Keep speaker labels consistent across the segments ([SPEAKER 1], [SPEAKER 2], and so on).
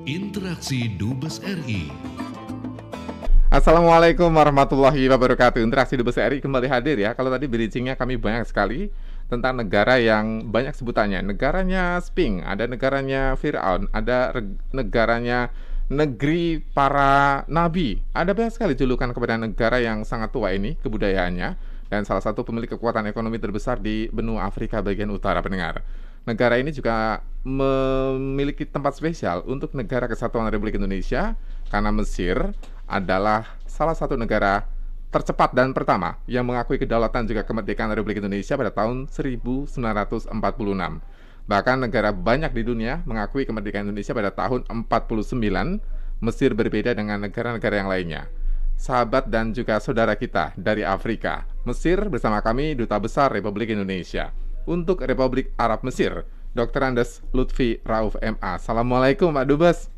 [SPEAKER 1] Interaksi Dubes RI.
[SPEAKER 2] Assalamualaikum warahmatullahi wabarakatuh. Interaksi Dubes RI kembali hadir ya. Kalau tadi bridgingnya kami banyak sekali tentang negara yang banyak sebutannya. Negaranya Sphinx, ada negaranya Fir'aun, ada negaranya negeri para nabi. Ada banyak sekali julukan kepada negara yang sangat tua ini kebudayaannya, dan salah satu pemilik kekuatan ekonomi terbesar di benua Afrika bagian utara, pendengar. Negara ini juga memiliki tempat spesial untuk Negara Kesatuan Republik Indonesia karena Mesir adalah salah satu negara tercepat dan pertama yang mengakui kedaulatan juga kemerdekaan Republik Indonesia pada tahun 1946. Bahkan negara banyak di dunia mengakui kemerdekaan Indonesia pada tahun 49. Mesir berbeda dengan negara-negara yang lainnya. Sahabat dan juga saudara kita dari Afrika, Mesir bersama kami Duta Besar Republik Indonesia untuk Republik Arab Mesir, Dr. Andes Lutfi Rauf MA. Assalamualaikum Pak Dubes.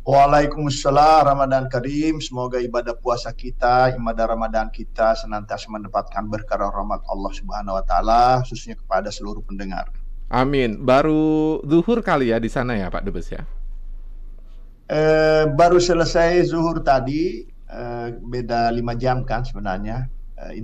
[SPEAKER 3] Waalaikumsalam, Ramadan Karim. Semoga ibadah puasa kita, ibadah Ramadan kita senantiasa mendapatkan berkah rahmat Allah Subhanahu wa taala, khususnya kepada seluruh pendengar.
[SPEAKER 2] Amin. Baru zuhur kali ya di sana ya Pak Dubes ya?
[SPEAKER 3] Baru selesai zuhur tadi, beda 5 jam kan sebenarnya. Waktu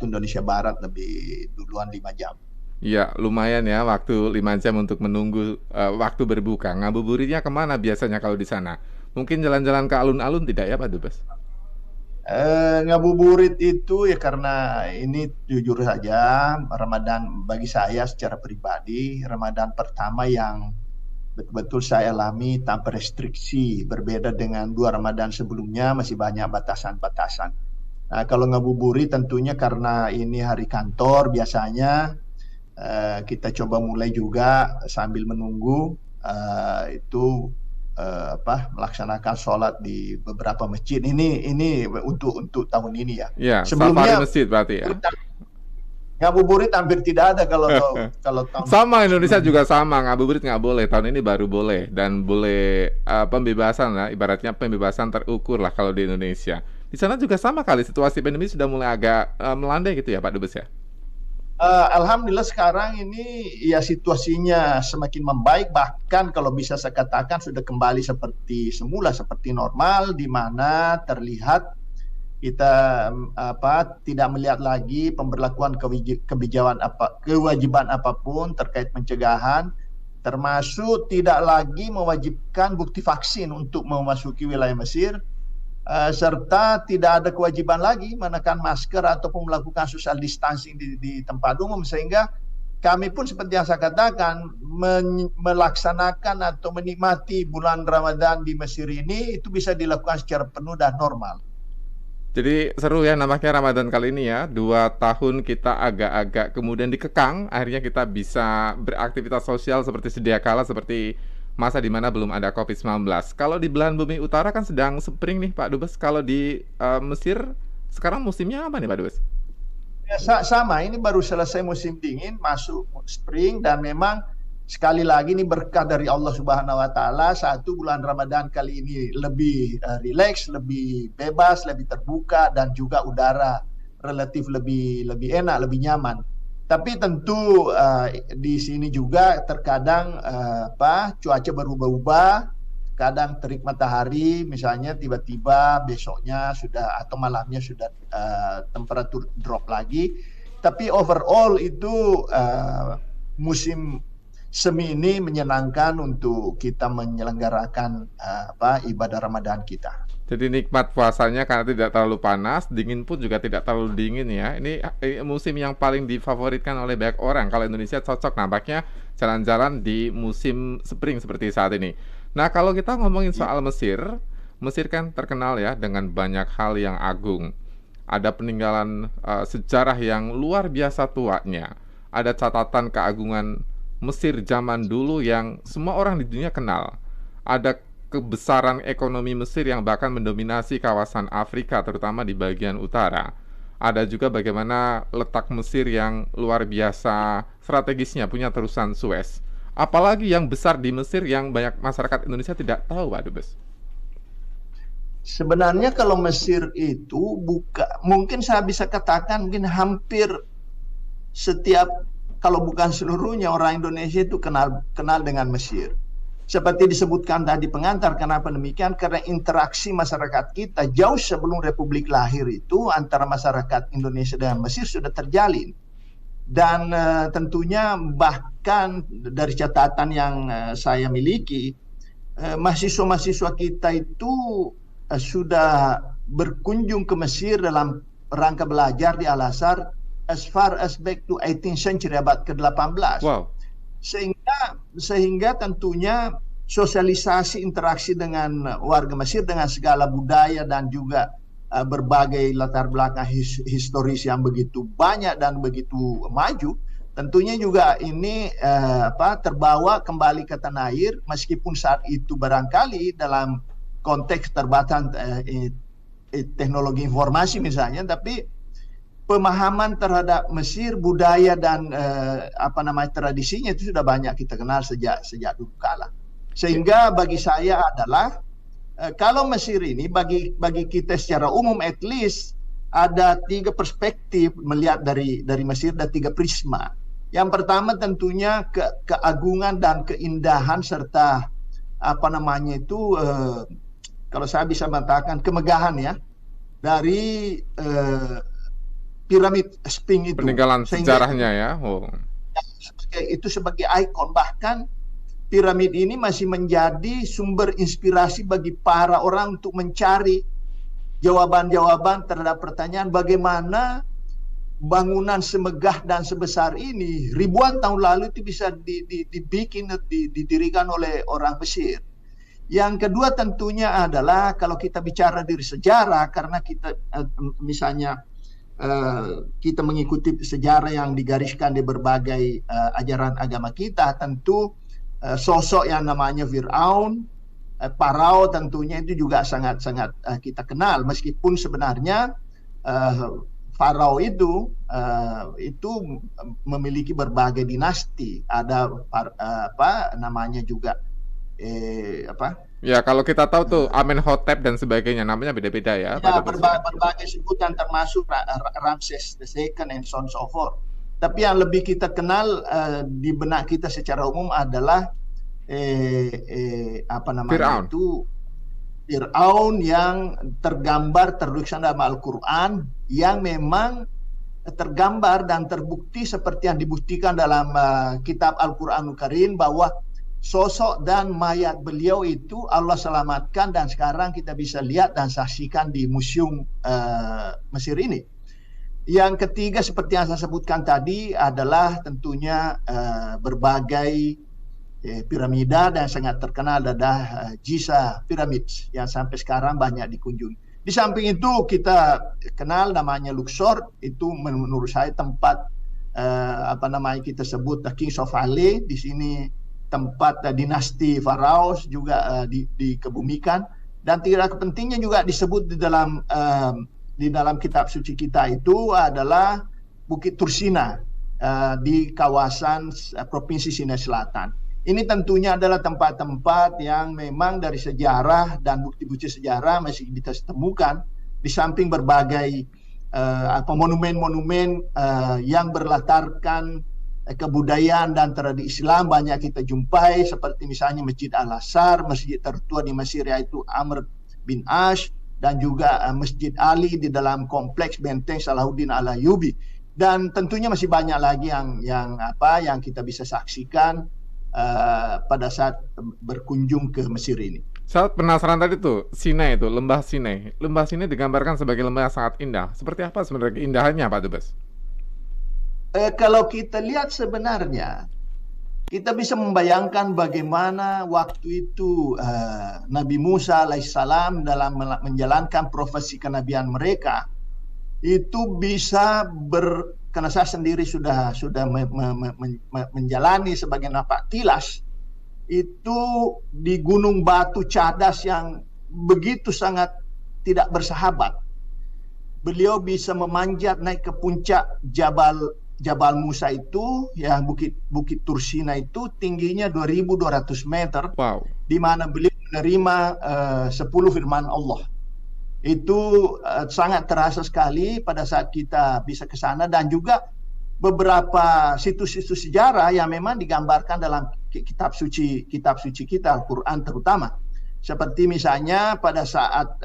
[SPEAKER 3] Indonesia Barat lebih duluan 5 jam.
[SPEAKER 2] Iya, lumayan ya waktu 5 jam untuk menunggu waktu berbuka. Ngabuburitnya kemana biasanya kalau di sana? Mungkin jalan-jalan ke alun-alun tidak ya Pak Dubes?
[SPEAKER 3] Ngabuburit itu ya karena ini jujur saja, Ramadan bagi saya secara pribadi, Ramadan pertama yang betul-betul saya alami tanpa restriksi, berbeda dengan 2 Ramadan sebelumnya masih banyak batasan-batasan. Nah, kalau ngabuburit tentunya karena ini hari kantor biasanya kita coba mulai juga sambil menunggu melaksanakan sholat di beberapa masjid. Ini untuk tahun ini ya.
[SPEAKER 2] Iya,
[SPEAKER 3] sebelumnya
[SPEAKER 2] safari masjid berarti ya.
[SPEAKER 3] Ngabuburit hampir tidak ada kalau tahun
[SPEAKER 2] sama Indonesia juga sama, ngabuburit nggak boleh, tahun ini baru boleh, dan boleh pembebasan lah, ibaratnya pembebasan terukur lah kalau di Indonesia. Di sana juga sama kali, situasi pandemi sudah mulai agak melandai gitu ya Pak Dubes ya?
[SPEAKER 3] Alhamdulillah sekarang ini ya situasinya semakin membaik, bahkan kalau bisa saya katakan sudah kembali seperti semula, seperti normal, di mana terlihat kita tidak melihat lagi pemberlakuan kewajiban apapun terkait pencegahan, termasuk tidak lagi mewajibkan bukti vaksin untuk memasuki wilayah Mesir, serta tidak ada kewajiban lagi menekan masker ataupun melakukan social distancing di tempat umum, sehingga kami pun seperti yang saya katakan melaksanakan atau menikmati bulan Ramadan di Mesir ini itu bisa dilakukan secara penuh dan normal.
[SPEAKER 2] Jadi seru ya nampaknya Ramadan kali ini ya. 2 tahun kita agak-agak kemudian dikekang, akhirnya kita bisa beraktivitas sosial seperti sedia kala, seperti masa di mana belum ada COVID-19. Kalau di belahan bumi utara kan sedang spring nih Pak Dubes. Kalau di Mesir sekarang musimnya apa nih Pak Dubes?
[SPEAKER 3] Ya, sama, ini baru selesai musim dingin, masuk spring, dan memang sekali lagi ini berkah dari Allah Subhanahu wa taala. Satu, bulan Ramadan kali ini lebih rileks, lebih bebas, lebih terbuka, dan juga udara relatif lebih enak, lebih nyaman. Tapi tentu di sini juga terkadang cuaca berubah-ubah, kadang terik matahari misalnya tiba-tiba besoknya sudah atau malamnya sudah temperatur drop lagi. Tapi overall itu musim semi ini menyenangkan untuk kita menyelenggarakan ibadah Ramadan kita.
[SPEAKER 2] Jadi nikmat puasanya karena tidak terlalu panas, dingin pun juga tidak terlalu dingin ya. Ini musim yang paling difavoritkan oleh banyak orang. Kalau Indonesia cocok nampaknya jalan-jalan di musim spring seperti saat ini. Nah, kalau kita ngomongin soal Mesir, Mesir kan terkenal ya dengan banyak hal yang agung. Ada peninggalan sejarah yang luar biasa tuanya. Ada catatan keagungan Mesir zaman dulu yang semua orang di dunia kenal. Ada kebesaran ekonomi Mesir yang bahkan mendominasi kawasan Afrika, terutama di bagian utara. Ada juga bagaimana letak Mesir yang luar biasa strategisnya, punya terusan Suez. Apalagi yang besar di Mesir yang banyak masyarakat Indonesia tidak tahu Pak Dubes.
[SPEAKER 3] Sebenarnya kalau Mesir itu mungkin saya bisa katakan mungkin hampir setiap, kalau bukan seluruhnya, orang Indonesia itu kenal dengan Mesir. seperti disebutkan tadi pengantar, kenapa demikian? Karena interaksi masyarakat kita jauh sebelum Republik lahir itu antara masyarakat Indonesia dengan Mesir sudah terjalin. Dan tentunya bahkan dari catatan yang saya miliki, mahasiswa-mahasiswa kita itu sudah berkunjung ke Mesir dalam rangka belajar di Al-Azhar as far as back to 18th century, abad ke-18.
[SPEAKER 2] Wow.
[SPEAKER 3] Sehingga tentunya sosialisasi interaksi dengan warga Mesir dengan segala budaya dan juga berbagai latar belakang historis yang begitu banyak dan begitu maju, tentunya juga ini terbawa kembali ke tanah air, meskipun saat itu barangkali dalam konteks terbatas teknologi informasi misalnya, tapi pemahaman terhadap Mesir, budaya dan tradisinya itu sudah banyak kita kenal sejak dulu kala. Sehingga bagi saya adalah kalau Mesir ini bagi kita secara umum at least ada 3 perspektif melihat dari Mesir, ada 3 prisma. Yang pertama tentunya keagungan dan keindahan serta kalau saya bisa mengatakan kemegahan ya dari piramid Sphinx itu.
[SPEAKER 2] Peninggalan sejarahnya ya.
[SPEAKER 3] Itu sebagai ikon, bahkan piramid ini masih menjadi sumber inspirasi bagi para orang untuk mencari jawaban-jawaban terhadap pertanyaan bagaimana bangunan semegah dan sebesar ini ribuan tahun lalu itu bisa didirikan oleh orang Mesir. Yang kedua tentunya adalah kalau kita bicara dari sejarah, karena kita misalnya kita mengikuti sejarah yang digariskan di berbagai ajaran agama kita, tentu sosok yang namanya Fir'aun, Parao tentunya itu juga sangat-sangat kita kenal, meskipun sebenarnya Farao itu memiliki berbagai dinasti, ada namanya juga
[SPEAKER 2] Ya, kalau kita tahu tuh Amenhotep dan sebagainya, namanya beda-beda ya.
[SPEAKER 3] Ya, berbagai sebutan termasuk Ramses II and so on so forth. Tapi yang lebih kita kenal di benak kita secara umum adalah
[SPEAKER 2] Fir'aun.
[SPEAKER 3] Fir'aun yang tertuliskan dalam Al-Quran, yang memang tergambar dan terbukti seperti yang dibuktikan dalam kitab Al-Quranul Karim bahwa sosok dan mayat beliau itu Allah selamatkan dan sekarang kita bisa lihat dan saksikan di museum Mesir ini. Yang ketiga seperti yang saya sebutkan tadi adalah tentunya berbagai piramida dan sangat terkenal adalah Giza Pyramids yang sampai sekarang banyak dikunjungi. Di samping itu kita kenal namanya Luxor, itu menurut saya tempat kita sebut the Kings of Ale. Di sini tempat dinasti Pharaoh juga dikebumikan, dan tidak pentingnya juga disebut di dalam kitab suci kita itu adalah Bukit Tursina di kawasan Provinsi Sinai Selatan. Ini tentunya adalah tempat-tempat yang memang dari sejarah dan bukti-bukti sejarah masih kita temukan, di samping berbagai monumen-monumen yang berlatarkan kebudayaan dan tradisi Islam banyak kita jumpai, seperti misalnya Masjid Al-Azhar, masjid tertua di Mesir yaitu Amr bin Ash, dan juga Masjid Ali di dalam kompleks benteng Salahuddin Al-Ayyubi, dan tentunya masih banyak lagi yang kita bisa saksikan pada saat berkunjung ke Mesir ini.
[SPEAKER 2] Saya penasaran tadi tuh, Sinai itu, Lembah Sinai. Lembah Sinai digambarkan sebagai lembah yang sangat indah. Seperti apa sebenarnya keindahannya, Pak Dubes?
[SPEAKER 3] Kalau kita lihat sebenarnya, kita bisa membayangkan bagaimana waktu itu Nabi Musa alaihissalam dalam menjalankan profesi kenabian mereka itu bisa karena saya sendiri sudah menjalani sebagai napak tilas itu di Gunung Batu Cadas yang begitu sangat tidak bersahabat. Beliau bisa memanjat naik ke puncak Jabal Musa itu, yang Bukit Tursina itu tingginya 2.200 meter,
[SPEAKER 2] wow,
[SPEAKER 3] di mana beliau menerima 10 firman Allah. Itu sangat terasa sekali pada saat kita bisa ke sana, dan juga beberapa situs-situs sejarah yang memang digambarkan dalam kitab suci kita, Al-Quran terutama. Seperti misalnya pada saat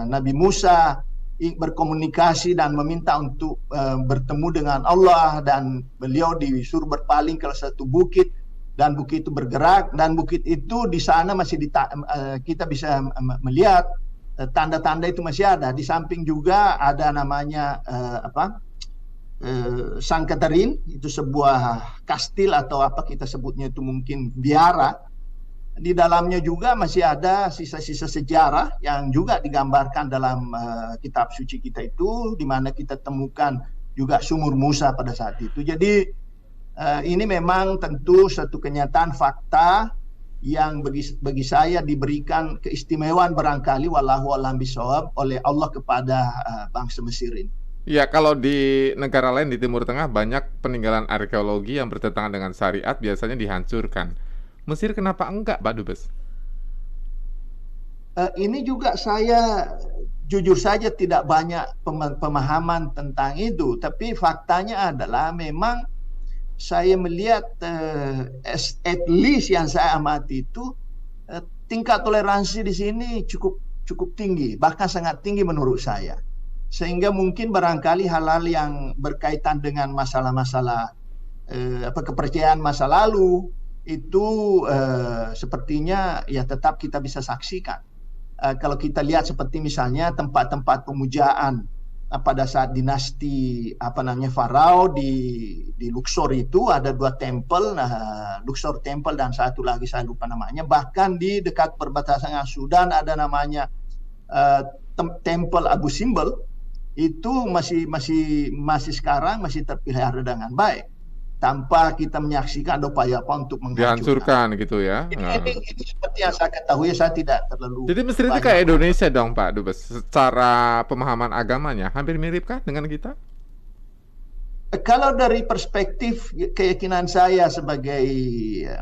[SPEAKER 3] Nabi Musa berkomunikasi dan meminta untuk bertemu dengan Allah, dan beliau disuruh berpaling ke satu bukit, dan bukit itu bergerak, dan bukit itu di sana masih kita bisa melihat tanda-tanda itu masih ada. Di samping juga ada namanya Sang Catherine, itu sebuah kastil atau apa kita sebutnya itu mungkin biara. Di dalamnya juga masih ada sisa-sisa sejarah yang juga digambarkan dalam kitab suci kita itu, di mana kita temukan juga sumur Musa pada saat itu. Jadi ini memang tentu satu kenyataan fakta yang bagi saya diberikan keistimewaan barangkali wallahu a'lam bishawab oleh Allah kepada bangsa Mesir ini.
[SPEAKER 2] Ya, kalau di negara lain di Timur Tengah banyak peninggalan arkeologi yang bertentangan dengan syariat biasanya dihancurkan. Mesir kenapa enggak, Pak Dubes?
[SPEAKER 3] Ini juga saya jujur saja tidak banyak pemahaman tentang itu, tapi faktanya adalah memang saya melihat at least yang saya amati itu tingkat toleransi di sini cukup tinggi, bahkan sangat tinggi menurut saya. Sehingga mungkin barangkali hal-hal yang berkaitan dengan masalah-masalah kepercayaan masa lalu itu sepertinya ya tetap kita bisa saksikan. Kalau kita lihat seperti misalnya tempat-tempat pemujaan pada saat dinasti Farao di Luxor itu ada 2 tempel, Luxor Temple dan satu lagi saya lupa namanya. Bahkan di dekat perbatasan dengan Sudan ada namanya Temple Abu Simbel, itu masih sekarang masih terpelihara dengan baik tanpa kita menyaksikan ada upaya apa untuk
[SPEAKER 2] dihancurkan gitu ya.
[SPEAKER 3] Ini seperti yang saya ketahui, saya tidak terlalu.
[SPEAKER 2] Jadi Mesir itu kayak Indonesia dong, Pak Dubes. Secara pemahaman agamanya hampir miripkah dengan kita?
[SPEAKER 3] Kalau dari perspektif keyakinan saya sebagai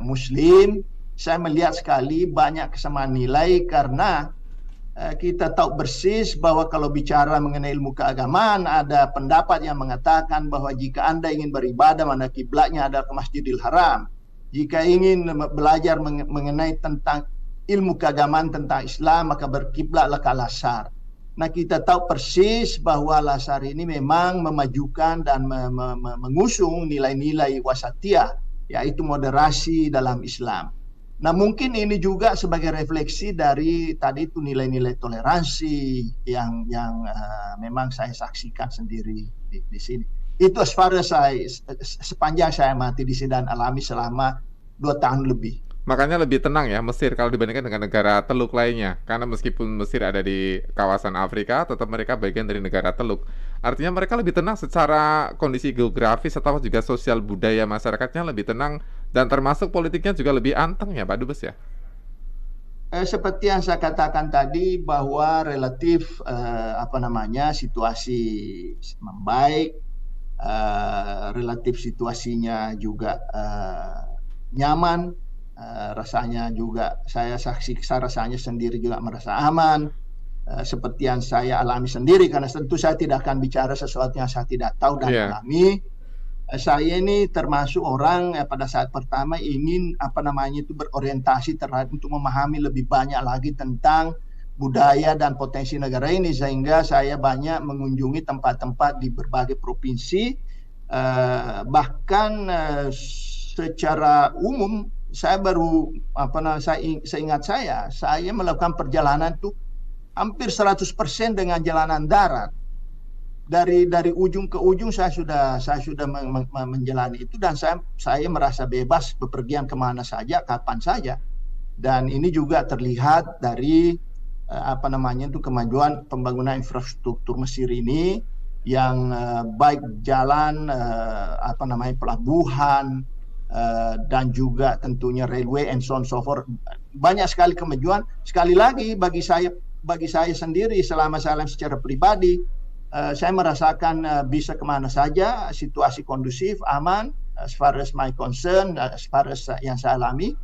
[SPEAKER 3] Muslim, saya melihat sekali banyak kesamaan nilai, karena kita tahu persis bahwa kalau bicara mengenai ilmu keagamaan, ada pendapat yang mengatakan bahwa jika Anda ingin beribadah, mana kiblatnya adalah ke Masjidil Haram. Jika ingin belajar mengenai tentang ilmu keagamaan tentang Islam, maka berkiblatlah ke Al-Azhar. Nah, kita tahu persis bahwa Al-Azhar ini memang memajukan dan mengusung nilai-nilai wasatiyah, yaitu moderasi dalam Islam. Nah, mungkin ini juga sebagai refleksi dari tadi itu nilai-nilai toleransi yang memang saya saksikan sendiri di sini. Itu sepanjang saya amati di sini dan alami selama 2 tahun lebih.
[SPEAKER 2] Makanya lebih tenang ya Mesir kalau dibandingkan dengan negara Teluk lainnya. Karena meskipun Mesir ada di kawasan Afrika, tetap mereka bagian dari negara Teluk. Artinya mereka lebih tenang secara kondisi geografis atau juga sosial budaya masyarakatnya lebih tenang, dan termasuk politiknya juga lebih anteng ya Pak Dubes ya?
[SPEAKER 3] Seperti yang saya katakan tadi bahwa relatif situasi membaik, relatif situasinya juga nyaman. Rasanya juga saya rasanya sendiri juga merasa aman, seperti yang saya alami sendiri, karena tentu saya tidak akan bicara sesuatu yang saya tidak tahu dan alami. Saya ini termasuk orang pada saat pertama ingin berorientasi terhadap untuk memahami lebih banyak lagi tentang budaya dan potensi negara ini, sehingga saya banyak mengunjungi tempat-tempat di berbagai provinsi, bahkan secara umum saya baru seingat saya melakukan perjalanan itu hampir 100% dengan jalanan darat. Dari ujung ke ujung saya sudah menjalani itu, dan saya merasa bebas bepergian kemana saja, kapan saja. Dan ini juga terlihat dari kemajuan pembangunan infrastruktur Mesir ini, yang baik jalan, pelabuhan, dan juga tentunya railway and so on so forth. Banyak sekali kemajuan. Sekali lagi bagi saya sendiri, selama saya secara pribadi, saya merasakan bisa kemana saja, situasi kondusif, aman, as far as my concern, as far as yang saya alami,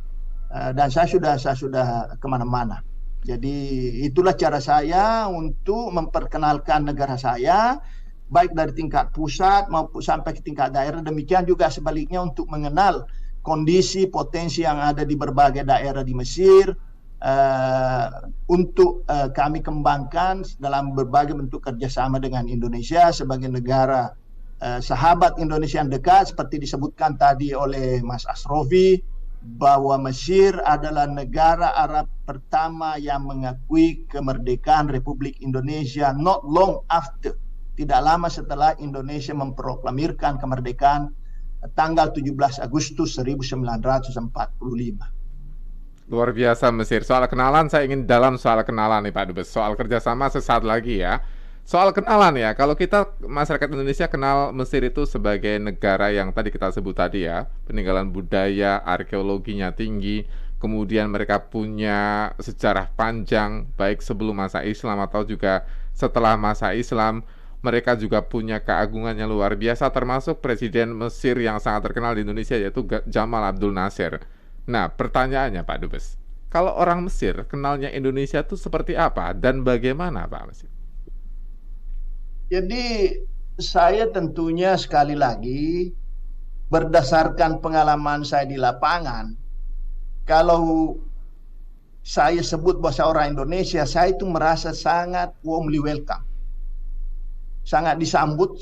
[SPEAKER 3] dan saya sudah kemana-mana. Jadi itulah cara saya untuk memperkenalkan negara saya, baik dari tingkat pusat maupun sampai ke tingkat daerah. Demikian juga sebaliknya untuk mengenal kondisi potensi yang ada di berbagai daerah di Mesir, untuk kami kembangkan dalam berbagai bentuk kerjasama dengan Indonesia sebagai negara sahabat Indonesia yang dekat, seperti disebutkan tadi oleh Mas Asrofi, bahwa Mesir adalah negara Arab pertama yang mengakui kemerdekaan Republik Indonesia not long after, tidak lama setelah Indonesia memproklamirkan kemerdekaan tanggal 17 Agustus 1945.
[SPEAKER 2] Luar biasa Mesir. Soal kenalan, saya ingin dalam soal kenalan nih Pak Dubes. Soal kerjasama sesaat lagi ya. Soal kenalan ya, kalau kita masyarakat Indonesia kenal Mesir itu sebagai negara yang tadi kita sebut tadi ya, peninggalan budaya, arkeologinya tinggi, kemudian mereka punya sejarah panjang, baik sebelum masa Islam atau juga setelah masa Islam. Mereka juga punya keagungan yang luar biasa, termasuk Presiden Mesir yang sangat terkenal di Indonesia, yaitu Jamal Abdul Nasir. Nah, pertanyaannya Pak Dubes, kalau orang Mesir kenalnya Indonesia itu seperti apa dan bagaimana Pak Mesir?
[SPEAKER 3] Jadi saya tentunya sekali lagi berdasarkan pengalaman saya di lapangan, kalau saya sebut bahasa orang Indonesia, saya itu merasa sangat warmly welcome, sangat disambut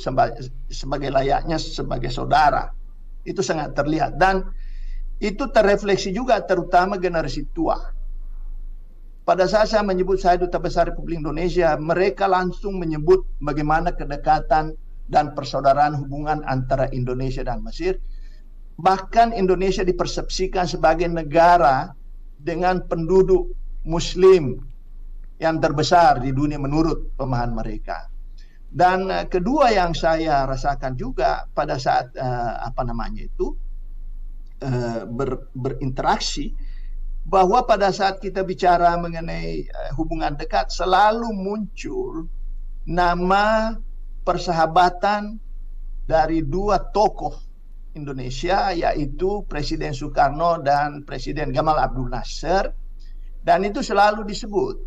[SPEAKER 3] sebagai layaknya sebagai saudara. Itu sangat terlihat dan itu terrefleksi juga terutama generasi tua. Pada saat saya menyebut saya Duta Besar Republik Indonesia, mereka langsung menyebut bagaimana kedekatan dan persaudaraan hubungan antara Indonesia dan Mesir. Bahkan Indonesia dipersepsikan sebagai negara dengan penduduk Muslim yang terbesar di dunia menurut pemahaman mereka. Dan kedua yang saya rasakan juga pada saat berinteraksi, bahwa pada saat kita bicara mengenai hubungan dekat selalu muncul nama persahabatan dari dua tokoh Indonesia, yaitu Presiden Soekarno dan Presiden Gamal Abdul Nasir, dan itu selalu disebut.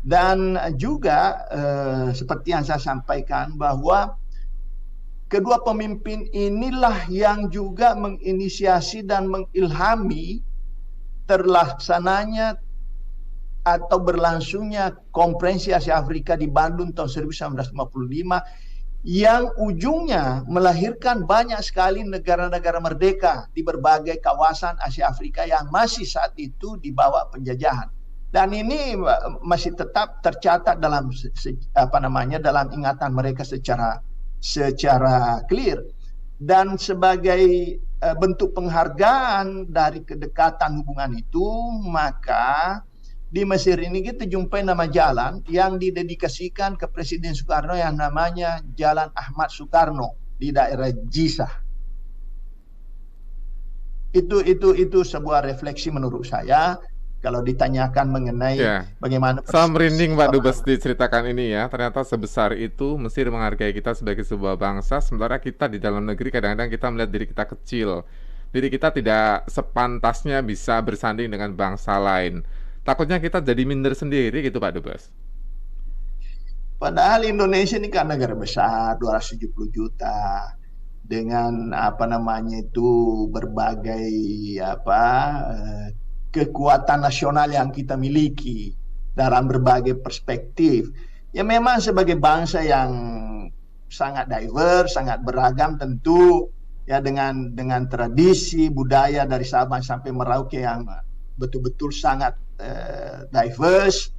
[SPEAKER 3] Dan juga seperti yang saya sampaikan bahwa kedua pemimpin inilah yang juga menginisiasi dan mengilhami terlaksananya atau berlangsungnya Konferensi Asia Afrika di Bandung tahun 1955 yang ujungnya melahirkan banyak sekali negara-negara merdeka di berbagai kawasan Asia Afrika yang masih saat itu di bawah penjajahan. Dan ini masih tetap tercatat dalam dalam ingatan mereka secara clear. Dan sebagai bentuk penghargaan dari kedekatan hubungan itu, maka di Mesir ini kita jumpai nama jalan yang didedikasikan ke Presiden Soekarno yang namanya Jalan Ahmad Soekarno di daerah Jizah. Itu sebuah refleksi menurut saya. Kalau ditanyakan mengenai bagaimana
[SPEAKER 2] saya merinding Pak Dubes diceritakan ini ya. Ternyata sebesar itu Mesir menghargai kita sebagai sebuah bangsa, sementara kita di dalam negeri kadang-kadang kita melihat diri kita kecil. Diri kita tidak sepantasnya bisa bersanding dengan bangsa lain. Takutnya kita jadi minder sendiri gitu Pak Dubes.
[SPEAKER 3] Padahal Indonesia ini kan negara besar, 270 juta. Dengan berbagai kekuatan nasional yang kita miliki dalam berbagai perspektif. Ya memang sebagai bangsa yang sangat diverse, sangat beragam tentu ya, dengan tradisi budaya dari Sabang sampai Merauke yang betul-betul sangat diverse.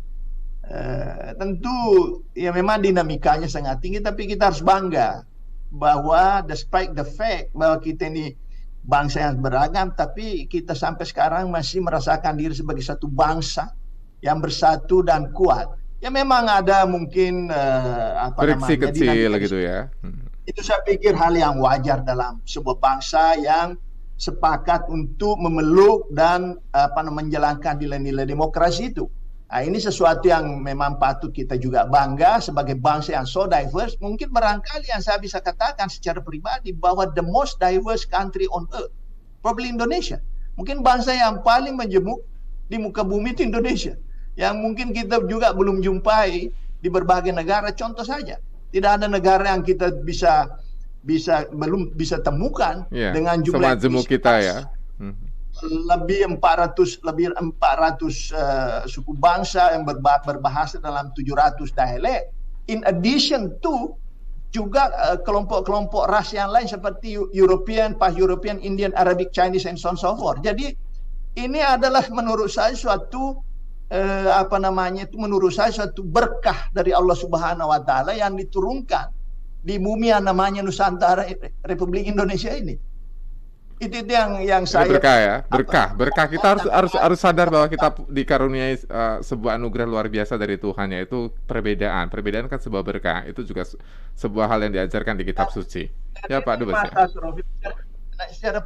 [SPEAKER 3] Tentu ya memang dinamikanya sangat tinggi, tapi kita harus bangga bahwa despite the fact bahwa kita ini bangsa yang beragam, tapi kita sampai sekarang masih merasakan diri sebagai satu bangsa yang bersatu dan kuat. Ya memang ada mungkin
[SPEAKER 2] friksi kecil gitu ya.
[SPEAKER 3] Itu saya pikir hal yang wajar dalam sebuah bangsa yang sepakat untuk memeluk dan menjalankan nilai-nilai demokrasi itu. Nah, ini sesuatu yang memang patut kita juga bangga sebagai bangsa yang so diverse. Mungkin barangkali yang saya bisa katakan secara pribadi bahwa the most diverse country on earth, probably Indonesia. Mungkin bangsa yang paling menjemuk di muka bumi itu Indonesia, yang mungkin kita juga belum jumpai di berbagai negara. Contoh saja, Tidak ada negara yang kita belum bisa temukan
[SPEAKER 2] Iya,
[SPEAKER 3] dengan jumlah
[SPEAKER 2] semajemuk kita ya.
[SPEAKER 3] lebih 400 suku bangsa yang berbahasa dalam 700 dialek. In addition to juga kelompok-kelompok ras yang lain seperti European, Pas-European, Indian, Arabic, Chinese, and so on so forth. Jadi ini adalah menurut saya suatu menurut saya suatu berkah dari Allah Subhanahu wa taala yang diturunkan di bumi yang namanya Nusantara Republik Indonesia ini. Itu yang saya
[SPEAKER 2] berkah ya, berkah. Kita harus sadar bahwa kita dikaruniai sebuah anugerah luar biasa dari Tuhan, yaitu perbedaan kan sebuah berkah. Itu juga sebuah hal yang diajarkan di kitab suci. Ya Pak Dubes ya.
[SPEAKER 3] Secara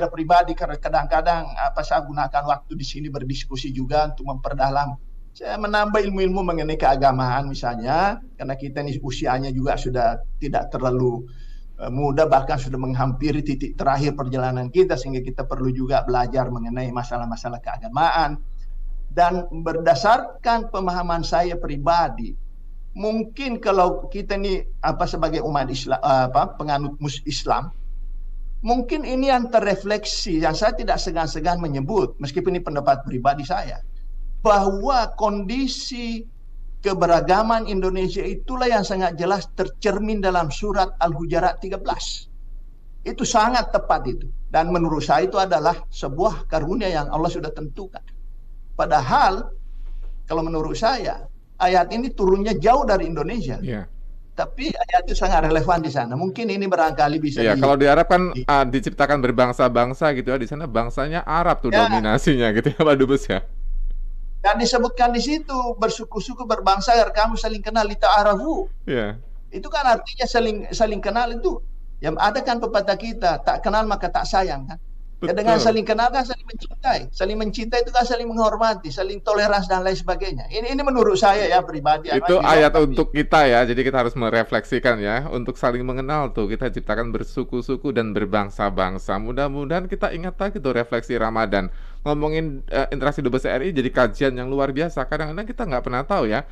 [SPEAKER 3] pribadi karena kadang-kadang saya gunakan waktu di sini berdiskusi juga untuk memperdalam. Saya menambah ilmu-ilmu mengenai keagamaan misalnya, karena kita ini usianya juga sudah tidak terlalu muda, bahkan sudah menghampiri titik terakhir perjalanan kita, sehingga kita perlu juga belajar mengenai masalah-masalah keagamaan. Dan berdasarkan pemahaman saya pribadi, mungkin kalau kita ini sebagai umat Islam, penganut Islam, mungkin ini yang terrefleksi, yang saya tidak segan-segan menyebut, meskipun ini pendapat pribadi saya, bahwa kondisi keberagaman Indonesia itulah yang sangat jelas tercermin dalam surat Al-Hujurat 13. Itu sangat tepat itu. Dan menurut saya itu adalah sebuah karunia yang Allah sudah tentukan. Padahal, kalau menurut saya, ayat ini turunnya jauh dari Indonesia.
[SPEAKER 2] Yeah.
[SPEAKER 3] Tapi ayat itu sangat relevan di sana. Mungkin ini barangkali bisa
[SPEAKER 2] kalau di Arab kan diciptakan berbangsa-bangsa gitu ya. Di sana bangsanya Arab tuh dominasinya gitu ya Pak Dubes ya.
[SPEAKER 3] Dan disebutkan di situ bersuku-suku berbangsa agar kamu saling kenal lita'arafu.
[SPEAKER 2] Yeah.
[SPEAKER 3] Itu kan artinya saling kenal itu. Yang ada kan pepatah kita, tak kenal maka tak sayang kan. Ya, dengan saling kenal kan saling mencintai. Saling mencintai itu kan saling menghormati, saling toleransi dan lain sebagainya. Ini menurut saya ya pribadi.
[SPEAKER 2] Itu ayat untuk kita ya. Jadi kita harus merefleksikan ya. Untuk saling mengenal tuh kita ciptakan bersuku-suku dan berbangsa-bangsa. Mudah-mudahan kita ingat lagi tuh refleksi Ramadan. Ngomongin interaksi Dubes RI jadi kajian yang luar biasa. Kadang-kadang kita nggak pernah tahu ya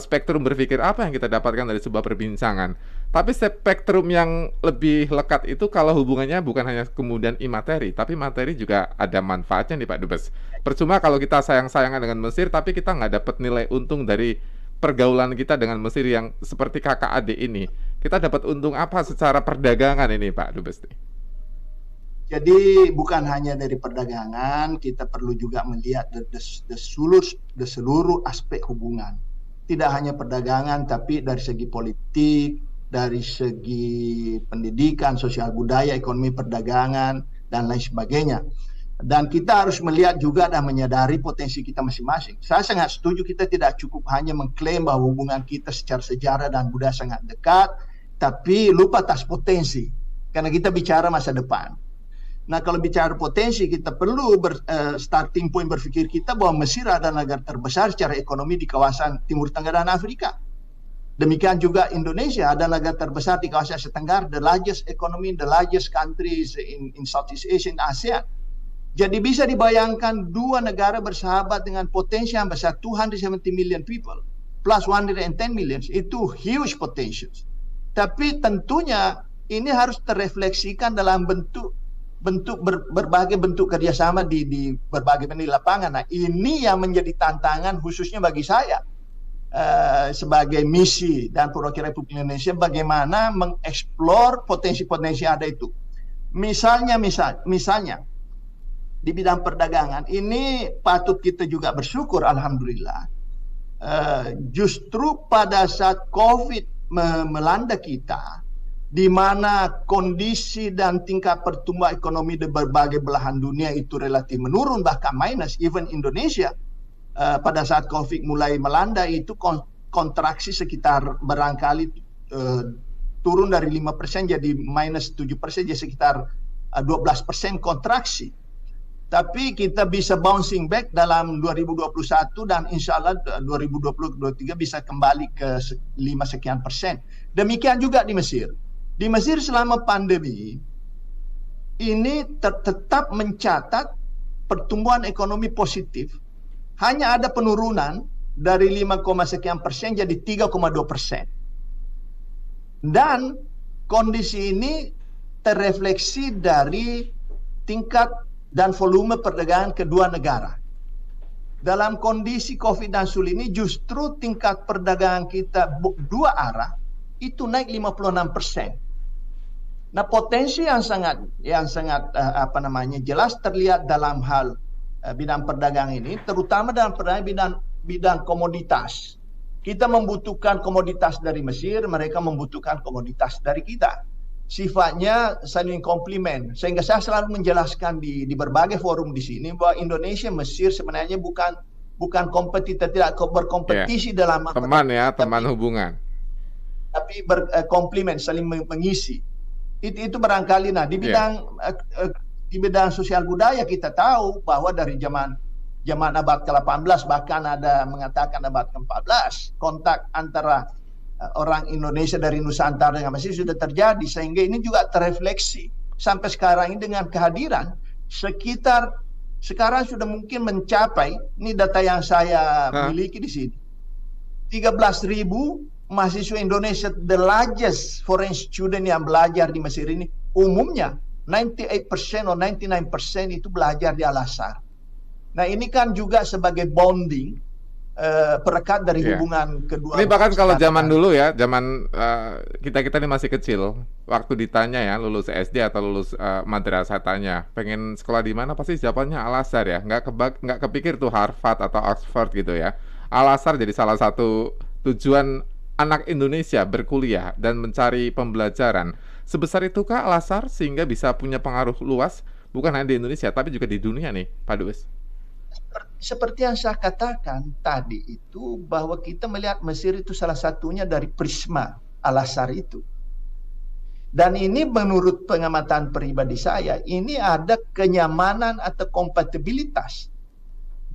[SPEAKER 2] spektrum berpikir apa yang kita dapatkan dari sebuah perbincangan. Tapi spektrum yang lebih lekat itu kalau hubungannya bukan hanya kemudian imateri, tapi materi juga ada manfaatnya nih Pak Dubes. Percuma kalau kita sayang-sayangan dengan Mesir, tapi kita nggak dapat nilai untung dari pergaulan kita dengan Mesir yang seperti kakak adik ini. Kita dapat untung apa secara perdagangan ini Pak Dubes?
[SPEAKER 3] Jadi bukan hanya dari perdagangan, kita perlu juga melihat seluruh aspek hubungan. Tidak hanya perdagangan, tapi dari segi politik, dari segi pendidikan, sosial budaya, ekonomi perdagangan, dan lain sebagainya. Dan kita harus melihat juga dan menyadari potensi kita masing-masing. Saya sangat setuju kita tidak cukup hanya mengklaim bahwa hubungan kita secara sejarah dan budaya sangat dekat, tapi lupa atas potensi. Karena kita bicara masa depan. Nah, kalau bicara potensi, kita perlu starting point berpikir kita bahwa Mesir adalah negara terbesar secara ekonomi di kawasan Timur Tengah dan Afrika. Demikian juga Indonesia adalah negara terbesar di kawasan Asia Tenggara, the largest economy, the largest countries in Southeast Asia, in ASEAN. Jadi bisa dibayangkan dua negara bersahabat dengan potensi yang besar, 270 million people, plus 110 million, itu huge potential. Tapi tentunya ini harus terrefleksikan dalam berbagai bentuk kerjasama di berbagai bentuk lapangan. Nah, ini yang menjadi tantangan khususnya bagi saya sebagai misi dan perwakilan Republik Indonesia, bagaimana mengeksplor potensi-potensi yang ada itu. Misalnya di bidang perdagangan ini patut kita juga bersyukur, alhamdulillah. Justru pada saat COVID melanda kita, di mana kondisi dan tingkat pertumbuhan ekonomi di berbagai belahan dunia itu relatif menurun, bahkan minus, even Indonesia pada saat COVID mulai melanda itu kontraksi sekitar barangkali turun dari 5% jadi minus 7%, jadi sekitar 12% kontraksi. Tapi kita bisa bouncing back dalam 2021 dan insya Allah 2020-2023 bisa kembali ke 5 sekian persen. Demikian juga di Mesir. Di Mesir selama pandemi ini tetap mencatat pertumbuhan ekonomi positif. Hanya ada penurunan dari 5, sekian persen jadi 3,2%. Dan kondisi ini terrefleksi dari tingkat dan volume perdagangan kedua negara. Dalam kondisi COVID dan sul ini justru tingkat perdagangan kita dua arah itu naik 56%. Nah, potensi yang sangat jelas terlihat dalam hal bidang perdagangan ini, terutama dalam perdagangan bidang komoditas. Kita membutuhkan komoditas dari Mesir, mereka membutuhkan komoditas dari kita. Sifatnya saling komplement, sehingga saya selalu menjelaskan di berbagai forum di sini bahwa Indonesia Mesir sebenarnya bukan kompetitor, tidak berkompetisi dalam
[SPEAKER 2] teman hubungan,
[SPEAKER 3] tapi berkomplement, saling mengisi. Itu barangkali. Nah, di bidang sosial budaya kita tahu bahwa dari zaman abad ke-18, bahkan ada mengatakan abad ke-14, kontak antara orang Indonesia dari Nusantara dengan Mesir sudah terjadi, sehingga ini juga terrefleksi sampai sekarang ini dengan kehadiran sekitar sekarang sudah mungkin mencapai, ini data yang saya miliki di sini, 13.000 mahasiswa Indonesia, the largest foreign student yang belajar di Mesir ini. Umumnya 98% atau 99% itu belajar di Al-Azhar. Nah, ini kan juga sebagai bonding perekat dari hubungan kedua.
[SPEAKER 2] Ini bahkan kalau zaman dulu ya, zaman kita ini masih kecil, waktu ditanya ya lulus SD atau lulus madrasah, tanya pengen sekolah di mana, pasti jawabannya Al-Azhar ya, nggak kepikir tuh Harvard atau Oxford gitu ya. Al-Azhar jadi salah satu tujuan anak Indonesia berkuliah dan mencari pembelajaran. Sebesar itukah Al-Azhar sehingga bisa punya pengaruh luas bukan hanya di Indonesia tapi juga di dunia nih, Pak Dubes?
[SPEAKER 3] Seperti yang saya katakan tadi itu, bahwa kita melihat Mesir itu salah satunya dari prisma Al-Azhar itu. Dan ini menurut pengamatan pribadi saya, ini ada kenyamanan atau kompatibilitas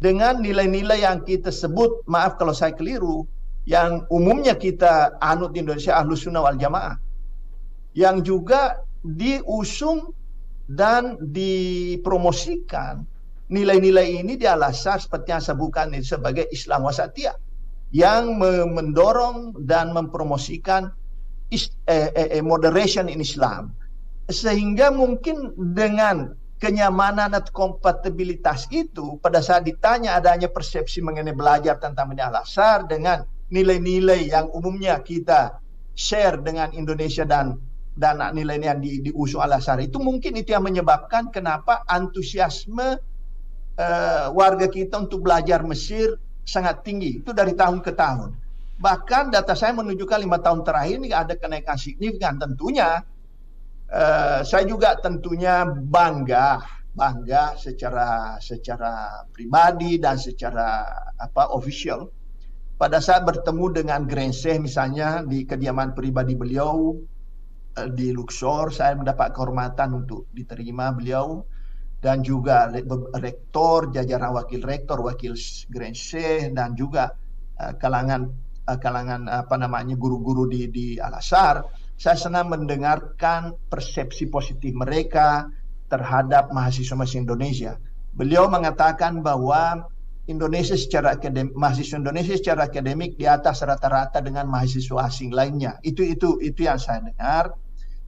[SPEAKER 3] dengan nilai-nilai yang kita sebut, maaf kalau saya keliru, yang umumnya kita anut di Indonesia, Ahlus Sunnah wal Jamaah, yang juga diusung dan dipromosikan. Nilai-nilai ini di Al-Azhar seperti yang saya sebutkan sebagai Islam wasatiyah, yang mendorong dan mempromosikan moderation in Islam. Sehingga mungkin dengan kenyamanan atau kompatibilitas itu, pada saat ditanya adanya persepsi mengenai belajar tentang Al-Azhar dengan nilai-nilai yang umumnya kita share dengan Indonesia dan nilai yang diusung Al-Azhar itu, mungkin itu yang menyebabkan kenapa antusiasme warga kita untuk belajar Mesir sangat tinggi. Itu dari tahun ke tahun. Bahkan data saya menunjukkan 5 tahun terakhir ini ada kenaikan signifikan. Tentunya saya juga tentunya bangga secara pribadi dan secara official pada saat bertemu dengan Grenseh misalnya di kediaman pribadi beliau di Luxor. Saya mendapat kehormatan untuk diterima beliau, dan juga rektor, jajaran wakil rektor, wakil Grenseh, dan juga kalangan guru-guru di Al-Azhar. Saya senang mendengarkan persepsi positif mereka terhadap mahasiswa Indonesia. Beliau mengatakan bahwa mahasiswa Indonesia secara akademik di atas rata-rata dengan mahasiswa asing lainnya. Itu yang saya dengar.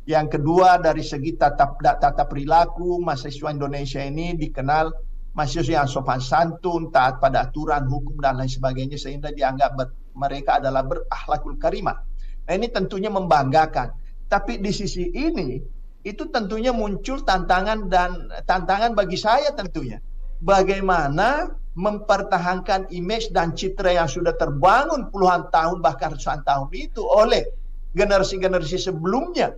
[SPEAKER 3] Yang kedua, dari segi tata perilaku, mahasiswa Indonesia ini dikenal mahasiswa yang sopan santun, taat pada aturan hukum dan lain sebagainya, sehingga dianggap mereka adalah berakhlakul karimah. Nah, ini tentunya membanggakan. Tapi di sisi ini, itu tentunya muncul tantangan bagi saya tentunya. Bagaimana mempertahankan image dan citra yang sudah terbangun puluhan tahun, bahkan ratusan tahun itu oleh generasi-generasi sebelumnya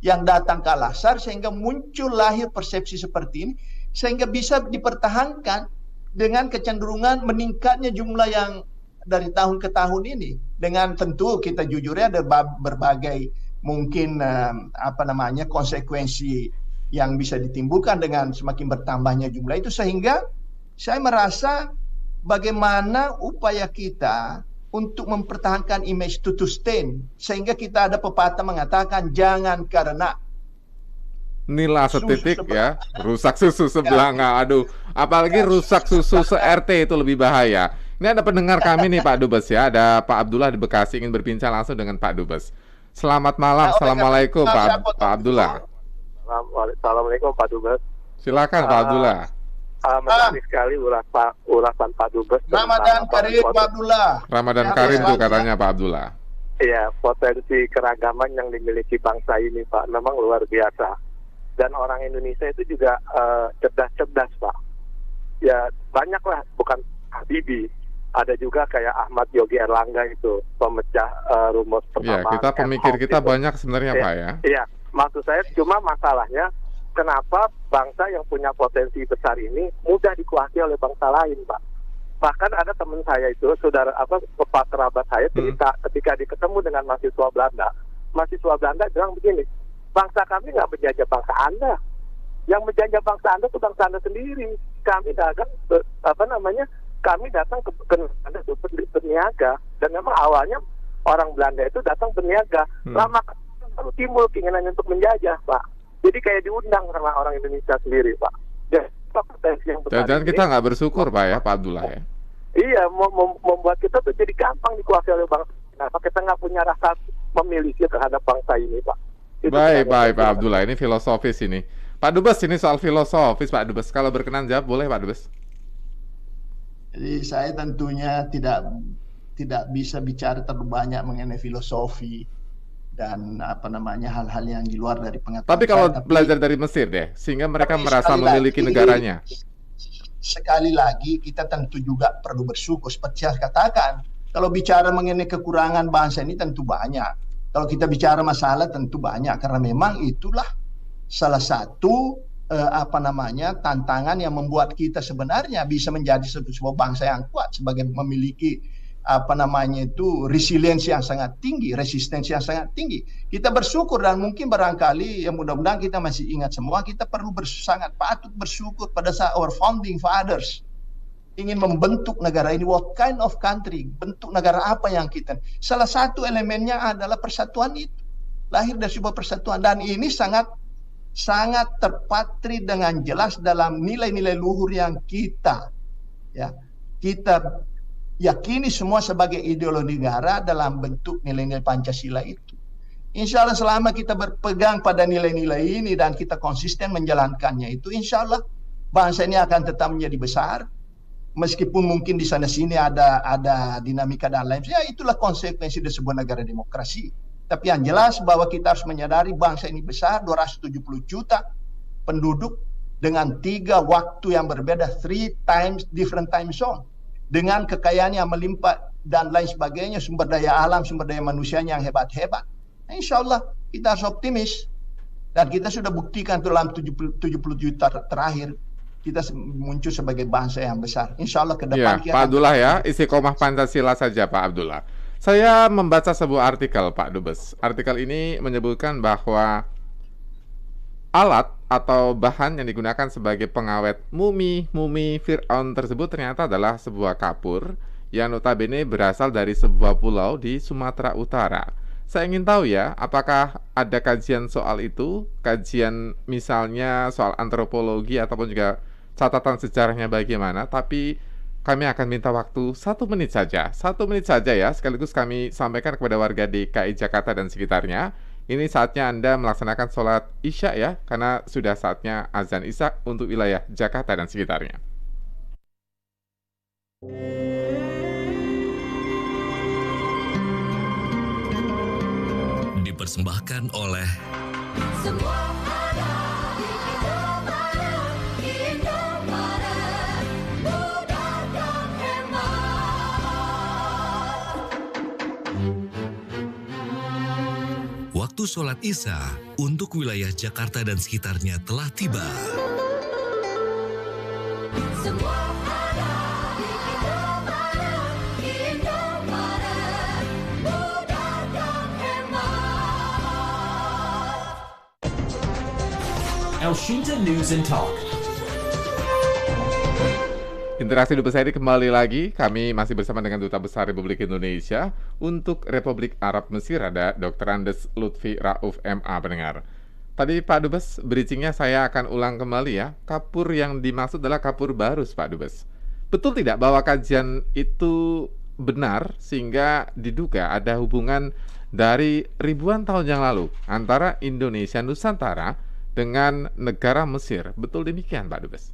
[SPEAKER 3] yang datang ke Al-Azhar, sehingga muncul lahir persepsi seperti ini, sehingga bisa dipertahankan dengan kecenderungan meningkatnya jumlah yang dari tahun ke tahun ini. Dengan tentu kita jujur ya, ada berbagai mungkin konsekuensi yang bisa ditimbulkan dengan semakin bertambahnya jumlah itu, sehingga saya merasa bagaimana upaya kita untuk mempertahankan image to sustain, sehingga kita ada pepatah mengatakan jangan karena
[SPEAKER 2] nila setitik ya rusak susu sebelanga. Aduh, apalagi rusak susu se-RT itu lebih bahaya. Ini ada pendengar kami nih Pak Dubes ya, ada Pak Abdullah di Bekasi ingin berbincang langsung dengan Pak Dubes. Selamat malam,
[SPEAKER 3] Nah, oleh karena
[SPEAKER 2] Assalamualaikum
[SPEAKER 3] saya
[SPEAKER 2] Pak
[SPEAKER 3] potong
[SPEAKER 2] Abdullah.
[SPEAKER 3] dulu.
[SPEAKER 4] Assalamualaikum Pak Dubes.
[SPEAKER 2] Silakan Pak Abdullah.
[SPEAKER 4] Menarik sekali ulasan Pak Dubes
[SPEAKER 3] Ramadan Karim Pak Abdullah.
[SPEAKER 2] Ramadan
[SPEAKER 3] Ya,
[SPEAKER 2] Karim tuh
[SPEAKER 3] ya.
[SPEAKER 2] katanya Pak Abdullah.
[SPEAKER 4] Iya, potensi keragaman yang dimiliki bangsa ini Pak memang luar biasa. Dan orang Indonesia itu juga cerdas-cerdas Pak. Ya banyaklah, bukan Habibie. Ada juga kayak Ahmad Yogi Erlangga itu pemecah rumus
[SPEAKER 2] Ya,
[SPEAKER 4] pertama.
[SPEAKER 2] kita pemikir kita
[SPEAKER 4] itu.
[SPEAKER 2] banyak sebenarnya
[SPEAKER 4] Iya,
[SPEAKER 2] Pak ya.
[SPEAKER 4] Iya, maksud saya cuma masalahnya kenapa bangsa yang punya potensi besar ini mudah dikuasai oleh bangsa lain, Pak. Bahkan ada teman saya itu, saudara bapak kerabat saya cerita ketika ketemu dengan mahasiswa Belanda bilang begini, bangsa kami nggak menjajah bangsa Anda, yang menjajah bangsa Anda itu bangsa Anda sendiri. Kami datang kami datang ke Anda untuk berniaga, dan memang awalnya orang Belanda itu datang berniaga, lama baru timbul keinginan untuk menjajah, Pak. Jadi kayak diundang sama orang Indonesia sendiri, Pak. Ya, potensi yang besar.
[SPEAKER 2] Jangan kita nggak bersyukur Pak ya, Pak Abdullah ya.
[SPEAKER 4] Iya, membuat kita tuh jadi gampang dikuasai oleh bangsa. Nah, kita nggak punya rasa memiliki terhadap bangsa ini, Pak.
[SPEAKER 2] Baik Pak Abdullah, ini filosofis ini. Pak Dubes, ini soal filosofis Pak Dubes. Kalau berkenan jawab boleh Pak Dubes.
[SPEAKER 3] Jadi saya tentunya tidak bisa bicara terlalu banyak mengenai filosofi dan hal-hal yang di luar dari pengetahuan.
[SPEAKER 2] Tapi kalau
[SPEAKER 3] saya,
[SPEAKER 2] belajar dari Mesir deh, sehingga mereka
[SPEAKER 3] tapi
[SPEAKER 2] merasa
[SPEAKER 3] sekali
[SPEAKER 2] memiliki
[SPEAKER 3] lagi,
[SPEAKER 2] negaranya.
[SPEAKER 3] Sekali lagi kita tentu juga perlu bersyukur. Seperti saya katakan, kalau bicara mengenai kekurangan bangsa ini tentu banyak. Kalau kita bicara masalah tentu banyak, karena memang itulah salah satu tantangan yang membuat kita sebenarnya bisa menjadi sebuah bangsa yang kuat sebagai memiliki resiliensi yang sangat tinggi, resistensi yang sangat tinggi. Kita bersyukur, dan mungkin barangkali mudah-mudahan kita masih ingat semua, kita perlu sangat patut bersyukur pada saat our founding fathers ingin membentuk negara ini. What kind of country, bentuk negara apa yang kita, salah satu elemennya adalah persatuan itu, lahir dari sebuah persatuan, dan ini sangat terpatri dengan jelas dalam nilai-nilai luhur yang kita yakini semua sebagai ideologi negara dalam bentuk nilai-nilai Pancasila itu. Insya Allah selama kita berpegang pada nilai-nilai ini dan kita konsisten menjalankannya itu, insya Allah bangsa ini akan tetap menjadi besar. Meskipun mungkin di sana-sini ada dinamika dan lain, ya itulah konsekuensi dari sebuah negara demokrasi. Tapi yang jelas bahwa kita harus menyadari bangsa ini besar, 270 juta penduduk dengan 3 waktu yang berbeda, 3 times different time zone, dengan kekayaan yang melimpah dan lain sebagainya, sumber daya alam, sumber daya manusianya yang hebat-hebat. Nah, insya Allah kita harus optimis, dan kita sudah buktikan dalam 70 juta terakhir kita muncul sebagai bangsa yang besar. Insya Allah ke depan.
[SPEAKER 2] Ya, Pak Abdullah ya, istiqomah Pancasila saja Pak Abdullah. Saya membaca sebuah artikel Pak Dubes. Artikel ini menyebutkan bahwa alat atau bahan yang digunakan sebagai pengawet mumi Fir'aun tersebut ternyata adalah sebuah kapur yang notabene berasal dari sebuah pulau di Sumatera Utara. Saya ingin tahu ya, apakah ada kajian soal itu, kajian misalnya soal antropologi ataupun juga catatan sejarahnya bagaimana, tapi kami akan minta waktu 1 menit saja. 1 menit saja ya, sekaligus kami sampaikan kepada warga DKI Jakarta dan sekitarnya. Ini saatnya Anda melaksanakan sholat Isya ya, karena sudah saatnya azan Isya untuk wilayah Jakarta dan sekitarnya.
[SPEAKER 1] Dipersembahkan oleh
[SPEAKER 5] Semua ada di Indomaret, mudah dan hemat.
[SPEAKER 1] Waktu sholat Isya untuk wilayah Jakarta dan sekitarnya telah tiba.
[SPEAKER 5] Semua ada di Indomaret, mudah dan hemat.
[SPEAKER 6] El Shinta News and Talk.
[SPEAKER 2] Interaksi Duta Besar kembali lagi. Kami masih bersama dengan Duta Besar Republik Indonesia untuk Republik Arab Mesir, ada Dr. Andes Lutfi Rauf MA pendengar. Tadi Pak Dubes, bridging-nya saya akan ulang kembali ya. Kapur yang dimaksud adalah kapur barus Pak Dubes. Betul tidak bahwa kajian itu benar sehingga diduga ada hubungan dari ribuan tahun yang lalu antara Indonesia Nusantara dengan negara Mesir. Betul demikian, Pak Dubes?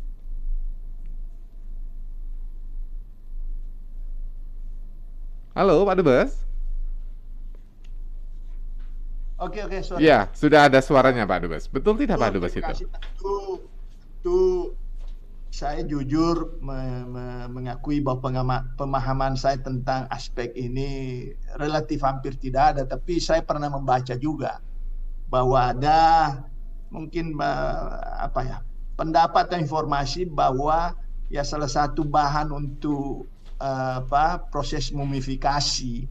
[SPEAKER 2] Halo, Pak Dubes?
[SPEAKER 3] Oke, sorry.
[SPEAKER 2] Ya, sudah ada suaranya, Pak Dubes. Betul tidak, Pak Dubes
[SPEAKER 3] Terima
[SPEAKER 2] itu?
[SPEAKER 3] kasih. Itu saya jujur mengakui bahwa pemahaman saya tentang aspek ini relatif hampir tidak ada, tapi saya pernah membaca juga bahwa ada mungkin pendapat dan informasi bahwa ya salah satu bahan untuk proses mumifikasi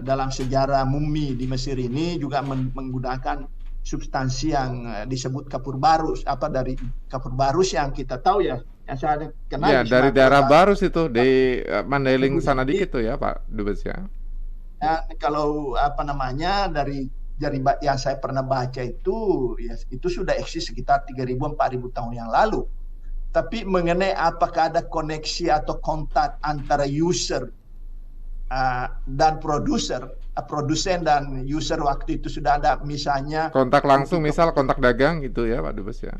[SPEAKER 3] dalam sejarah mumi di Mesir ini juga menggunakan substansi yang disebut kapur barus, dari kapur barus yang kita tahu ya, yang saya kenal
[SPEAKER 2] Ya,
[SPEAKER 3] di
[SPEAKER 2] dari
[SPEAKER 3] Sumatera
[SPEAKER 2] daerah
[SPEAKER 3] Barat.
[SPEAKER 2] Barus itu di Mandailing sana dikit tuh ya, Pak Dubes ya.
[SPEAKER 3] Dan kalau dari yang saya pernah baca itu ya, itu sudah eksis sekitar 3.000-4.000 tahun yang lalu. Tapi mengenai apakah ada koneksi atau kontak antara user dan produsen dan user waktu itu sudah ada, misalnya
[SPEAKER 2] Kontak langsung, misal kontak dagang gitu ya, Pak Dubes ya.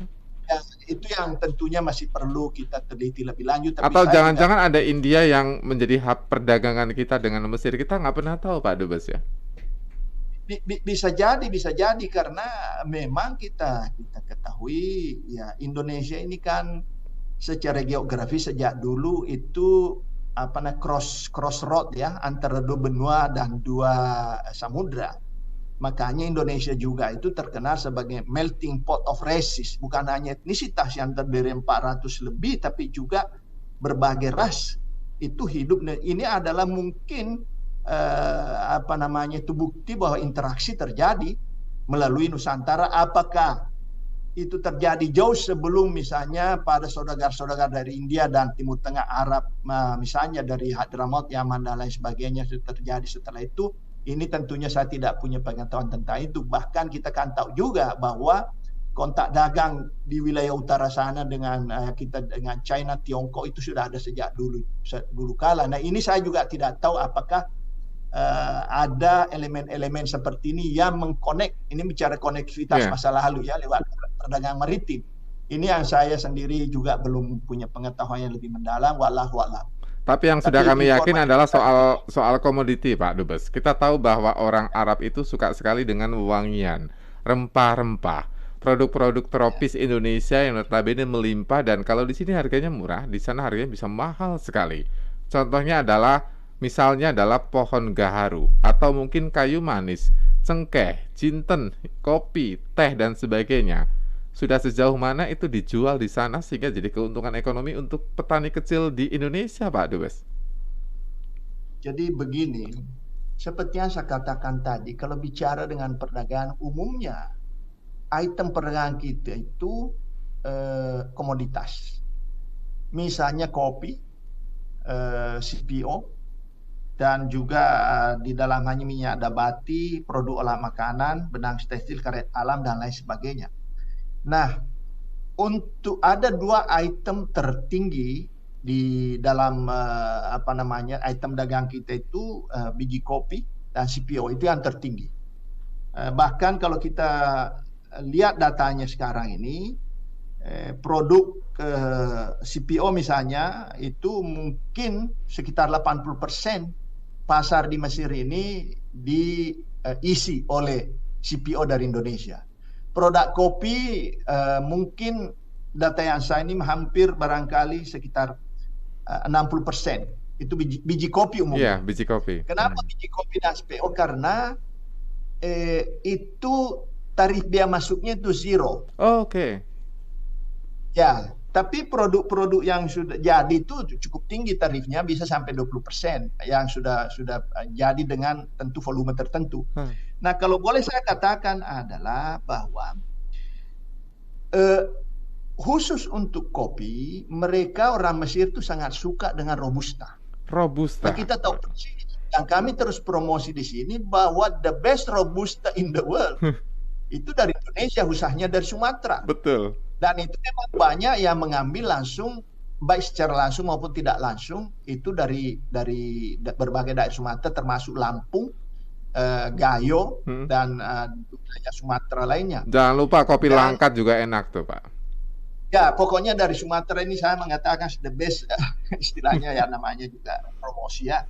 [SPEAKER 3] ya, itu yang tentunya masih perlu kita teliti lebih lanjut. Tapi
[SPEAKER 2] Atau
[SPEAKER 3] saya
[SPEAKER 2] jangan-jangan ada India yang menjadi hub perdagangan kita dengan Mesir, kita nggak pernah tahu, Pak Dubes ya.
[SPEAKER 3] bisa jadi karena memang kita ketahui ya, Indonesia ini kan secara geografi sejak dulu itu crossroad ya, antara dua benua dan dua samudra. Makanya Indonesia juga itu terkenal sebagai melting pot of races, bukan hanya etnisitas yang terdiri 400 lebih, tapi juga berbagai ras itu hidup. Ini adalah mungkin itu bukti bahwa interaksi terjadi melalui Nusantara. Apakah itu terjadi jauh sebelum misalnya pada saudagar-saudagar dari India dan Timur Tengah Arab, misalnya dari Hadramaut, Yaman dan lain sebagainya, itu terjadi setelah itu? Ini tentunya saya tidak punya pengetahuan tentang itu. Bahkan kita kan tahu juga bahwa kontak dagang di wilayah utara sana dengan China, Tiongkok itu sudah ada sejak dulu kala. Nah, ini saya juga tidak tahu apakah ada elemen-elemen seperti ini yang mengkonek. Ini bicara konektivitas masa lalu ya, lewat perdagangan maritim. Ini yang saya sendiri juga belum punya pengetahuan yang lebih mendalam, wallahu a'lam.
[SPEAKER 2] Tapi yang sudah kami yakin adalah soal komoditi, Pak Dubes. Kita tahu bahwa orang Arab itu suka sekali dengan wewangian, rempah-rempah, produk-produk tropis Indonesia yang notabene melimpah, dan kalau di sini harganya murah, di sana harganya bisa mahal sekali. Contohnya adalah misalnya adalah pohon gaharu atau mungkin kayu manis, cengkeh, jinten, kopi, teh dan sebagainya. Sudah sejauh mana itu dijual di sana sehingga jadi keuntungan ekonomi untuk petani kecil di Indonesia, Pak Dubes?
[SPEAKER 3] Jadi begini, seperti yang saya katakan tadi, kalau bicara dengan perdagangan umumnya, item perdagangan kita itu komoditas. Misalnya kopi, CPO, dan juga di dalamnya minyak nabati, produk olah makanan, benang tekstil, karet alam dan lain sebagainya. Nah, untuk ada dua item tertinggi di dalam item dagang kita itu biji kopi dan CPO, itu yang tertinggi. Bahkan kalau kita lihat datanya sekarang ini, produk CPO misalnya itu mungkin sekitar 80% pasar di Mesir ini diisi oleh CPO dari Indonesia. Produk kopi mungkin data yang saya ini hampir barangkali sekitar 60%. Itu biji kopi umumnya.
[SPEAKER 2] Iya, biji kopi.
[SPEAKER 3] Kenapa biji kopi dan CPO? Karena itu tarif biaya masuknya itu zero.
[SPEAKER 2] Oh, oke.
[SPEAKER 3] Ya, tapi produk-produk yang sudah jadi itu cukup tinggi tarifnya, bisa sampai 20% yang sudah jadi dengan tentu volume tertentu. Nah, kalau boleh saya katakan adalah bahwa khusus untuk kopi, mereka orang Mesir itu sangat suka dengan Robusta.
[SPEAKER 2] Robusta.
[SPEAKER 3] Nah, kita tahu persis, dan kami terus promosi di sini bahwa the best Robusta in the world itu dari Indonesia, khususnya dari Sumatera.
[SPEAKER 2] Betul.
[SPEAKER 3] Dan itu memang banyak yang mengambil langsung baik secara langsung maupun tidak langsung itu dari berbagai daerah Sumatera termasuk Lampung, Gayo dan wilayah Sumatera lainnya.
[SPEAKER 2] Jangan lupa kopi
[SPEAKER 3] Dan
[SPEAKER 2] Langkat juga enak tuh, Pak.
[SPEAKER 3] ya pokoknya dari Sumatera ini saya mengatakan the best istilahnya ya, namanya juga promosi ya.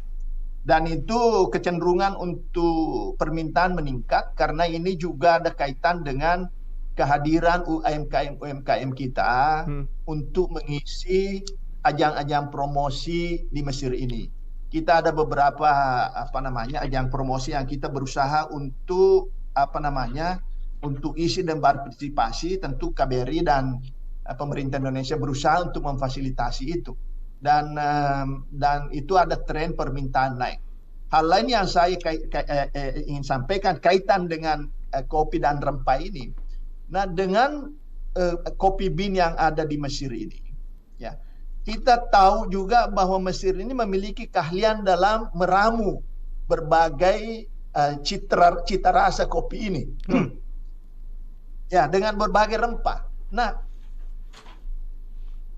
[SPEAKER 3] Dan itu kecenderungan untuk permintaan meningkat karena ini juga ada kaitan dengan kehadiran UMKM kita untuk mengisi ajang-ajang promosi di Mesir ini. Kita ada beberapa ajang promosi yang kita berusaha untuk untuk isi dan partisipasi. Tentu KBRI dan pemerintah Indonesia berusaha untuk memfasilitasi itu. Dan itu ada tren permintaan naik. Hal lain yang saya ingin sampaikan kaitan dengan kopi dan rempah ini. Nah, dengan kopi bean yang ada di Mesir ini, ya, kita tahu juga bahwa Mesir ini memiliki keahlian dalam meramu berbagai cita rasa kopi ini. Ya, dengan berbagai rempah. Nah,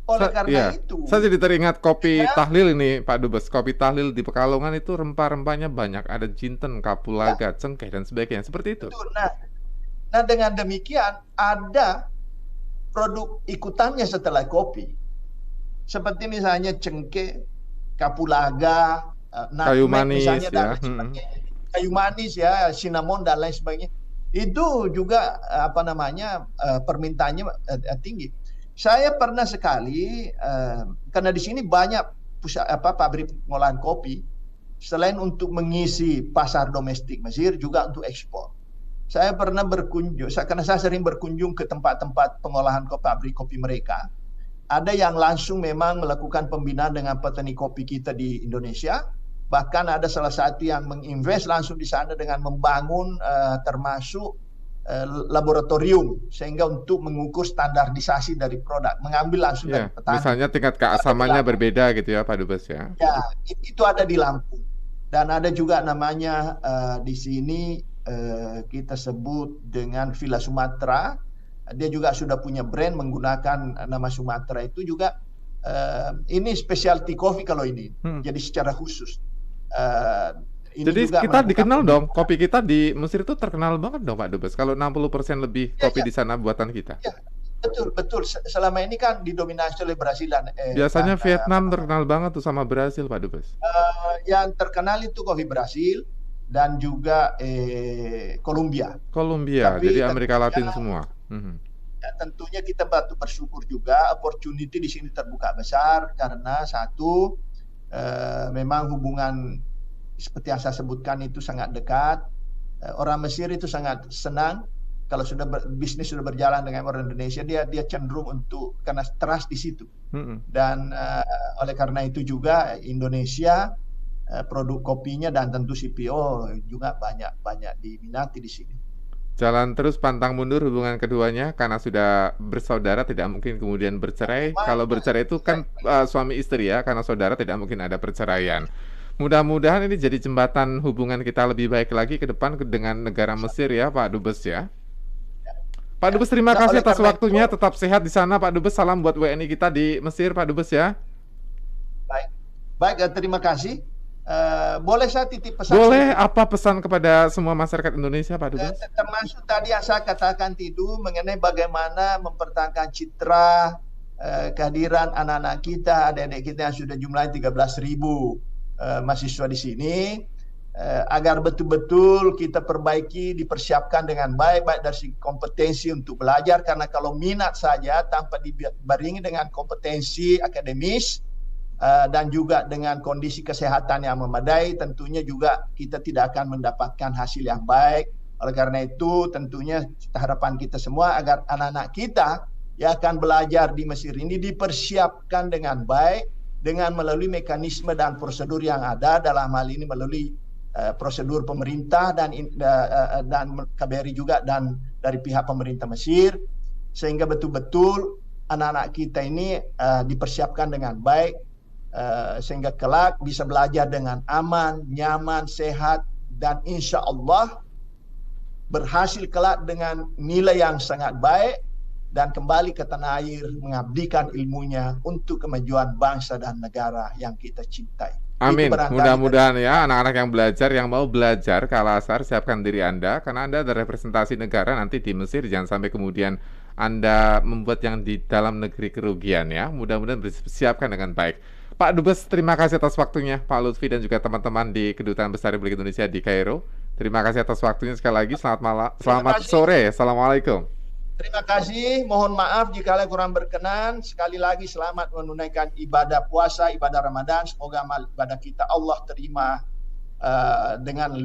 [SPEAKER 3] oleh karena itu,
[SPEAKER 2] saya jadi teringat kopi tahlil ini, Pak Dubes. Kopi tahlil di Pekalongan itu rempah-rempahnya banyak. Ada jinten, kapulaga, cengkeh, dan sebagainya. Seperti itu.
[SPEAKER 3] betul. Nah, dengan demikian ada produk ikutannya setelah kopi. Seperti misalnya cengkeh, kapulaga,
[SPEAKER 2] kayu
[SPEAKER 3] nutmeg
[SPEAKER 2] manis
[SPEAKER 3] misalnya, dan
[SPEAKER 2] ya.
[SPEAKER 3] lain sebagainya. Kayu manis ya, cinnamon dan lain sebagainya. Itu juga permintaannya tinggi. Saya pernah sekali karena di sini banyak pabrik pengolahan kopi, selain untuk mengisi pasar domestik Mesir juga untuk ekspor. Saya pernah berkunjung, karena saya sering berkunjung ke tempat-tempat pengolahan pabrik kopi mereka. Ada yang langsung memang melakukan pembinaan dengan petani kopi kita di Indonesia. Bahkan ada salah satu yang menginvest langsung di sana dengan membangun termasuk laboratorium sehingga untuk mengukur standarisasi dari produk, mengambil langsung dari petani.
[SPEAKER 2] Misalnya tingkat keasamannya berbeda gitu ya, Pak Dubes ya.
[SPEAKER 3] Ya, itu ada di Lampung. Dan ada juga namanya di sini kita sebut dengan Villa Sumatera. Dia juga sudah punya brand menggunakan nama Sumatera itu juga. Ini specialty coffee kalau ini. Jadi secara khusus.
[SPEAKER 2] Jadi kita dikenal dong, kopi kita di Mesir itu terkenal banget dong, Pak Dubes. Kalau 60% lebih kopi di sana buatan kita.
[SPEAKER 3] Ya, betul. Selama ini kan didominasi oleh Brasil dan
[SPEAKER 2] biasanya Vietnam terkenal banget tuh sama Brasil, Pak Dubes.
[SPEAKER 3] Yang terkenal itu kopi Brasil dan juga Kolombia.
[SPEAKER 2] Jadi Amerika Latin semua.
[SPEAKER 3] Ya, tentunya kita patut bersyukur juga opportunity di sini terbuka besar karena satu memang hubungan seperti yang saya sebutkan itu sangat dekat. Orang Mesir itu sangat senang kalau bisnis sudah berjalan dengan orang Indonesia, dia cenderung untuk karena trust di situ. Dan oleh karena itu juga Indonesia produk kopinya dan tentu CPO juga banyak diminati di sini.
[SPEAKER 2] Jalan terus pantang mundur hubungan keduanya karena sudah bersaudara, tidak mungkin kemudian bercerai. Kalau bercerai itu kan suami istri ya, karena saudara tidak mungkin ada perceraian. Mudah-mudahan ini jadi jembatan hubungan kita lebih baik lagi ke depan dengan negara Mesir ya, Pak Dubes ya. Pak Dubes, terima kasih atas waktunya. Tetap sehat di sana, Pak Dubes. Salam buat WNI kita di Mesir, Pak Dubes ya.
[SPEAKER 3] Baik, terima kasih. Boleh saya titip pesan?
[SPEAKER 2] Boleh, apa pesan kepada semua masyarakat Indonesia, Pak Dubes?
[SPEAKER 3] Termasuk tadi yang saya katakan mengenai bagaimana mempertahankan citra kehadiran anak-anak kita, adik-adik kita yang sudah jumlahnya 13.000 mahasiswa di sini, agar betul-betul kita perbaiki, dipersiapkan dengan baik dari segi kompetensi untuk belajar, karena kalau minat saja tanpa dibarengi dengan kompetensi akademis dan juga dengan kondisi kesehatan yang memadai, tentunya juga kita tidak akan mendapatkan hasil yang baik. Oleh karena itu tentunya harapan kita semua agar anak-anak kita yang akan belajar di Mesir ini dipersiapkan dengan baik, dengan melalui mekanisme dan prosedur yang ada, dalam hal ini melalui prosedur pemerintah dan KBRI juga dan dari pihak pemerintah Mesir, sehingga betul-betul anak-anak kita ini dipersiapkan dengan baik, sehingga kelak bisa belajar dengan aman, nyaman, sehat, dan insya Allah berhasil kelak dengan nilai yang sangat baik, dan kembali ke tanah air mengabdikan ilmunya untuk kemajuan bangsa dan negara yang kita cintai.
[SPEAKER 2] Amin.
[SPEAKER 3] Itu barangkali
[SPEAKER 2] Mudah-mudahan ya anak-anak yang belajar, yang mau belajar ke Al-Azhar, siapkan diri Anda karena Anda ada representasi negara nanti di Mesir. Jangan sampai kemudian Anda membuat yang di dalam negeri kerugian ya. Mudah-mudahan siapkan dengan baik. Pak Dubes, terima kasih atas waktunya. Pak Lutfi dan juga teman-teman di Kedutaan Besar Republik Indonesia di Kairo. Terima kasih atas waktunya sekali lagi. Selamat malam, selamat
[SPEAKER 3] kasih.
[SPEAKER 2] sore. Assalamualaikum.
[SPEAKER 3] Terima kasih, mohon maaf jika kurang berkenan. Sekali lagi selamat menunaikan ibadah puasa, ibadah Ramadan. Semoga amal ibadah kita Allah terima dengan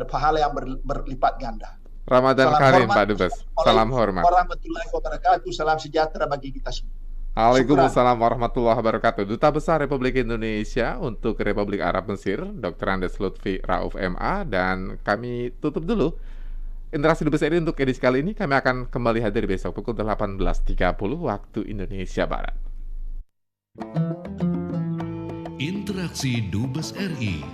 [SPEAKER 3] pahala yang berlipat ganda.
[SPEAKER 2] Ramadan
[SPEAKER 3] Salam
[SPEAKER 2] Karim,
[SPEAKER 3] hormat.
[SPEAKER 2] Pak Dubes. Salam hormat.
[SPEAKER 3] Warahmatullahi wabarakatuh. Salam sejahtera bagi kita semua.
[SPEAKER 2] Waalaikumsalam warahmatullahi wabarakatuh. Duta Besar Republik Indonesia untuk Republik Arab Mesir, Dr. Andes Lutfi Rauf MA, dan kami tutup dulu interaksi Dubes RI untuk edisi kali ini. Kami akan kembali hadir besok pukul 18.30 waktu Indonesia Barat.
[SPEAKER 1] Interaksi Dubes RI